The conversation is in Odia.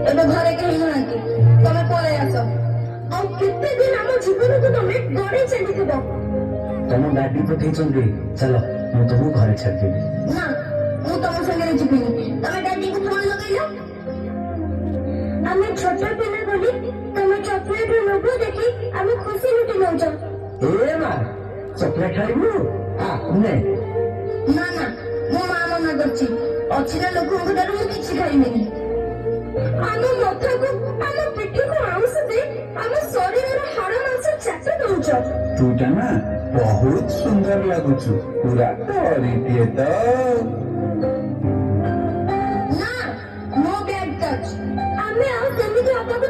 ଏବେ ଘରେ କେହି ନାହାନ୍ତି, ତମେ ପଳେଇ ଆସ। ଆଉ କେତେ ଦିନ ଆମ ଜୀବନକୁ ତମେ ଗଡେଇ ଚାଲିଥିବ? ତମ ଡାଡି ପଠେଇଛନ୍ତି, ଚାଲ ମୁଁ ତମକୁ ଘରେ ଛାଡିଦେବି। ନା, ମୁଁ ତମ ସାଙ୍ଗରେ ଯିବିନି। ତମେ ଡାଡିଙ୍କୁ ଫୋନ ଲଗେଇଲ। ଆମେ ଛୋଟ ପିଲା ବୋଲି ତମେ ଚକୋଲେଟ ର ଲୋଭ ଦେଖି ଆମେ ଖୁସି ଲୁଟି ନେଉଛ। ଏ ମା ଚକଲେଟ ଖାଇବୁ? ନେ। ନା ନା, ମୋ ମା ମନା କରୁଛି। ଅଚିହ୍ନା ଲୋକଙ୍କ ଠାରୁ ମୁଁ କିଛି ଖାଇବିନି। ଆମ ମଥାକୁ ଆମ ପିଠିକୁ ଆଉଁସ ଦେଇ ଆମ ଶରୀରର ହାଡ଼ ମାଂସ ଚାଟି ଦଉଛ। ତୁଟା ନା ବହୁତ ସୁନ୍ଦର ଲାଗୁଛୁ, ପୁରା କରିଦିଏ ତ। ନା, ନୋ ବ୍ୟାଡ୍ ଟଚ୍। ଆମେ ଆଉ ସେମିତି ହବାକୁ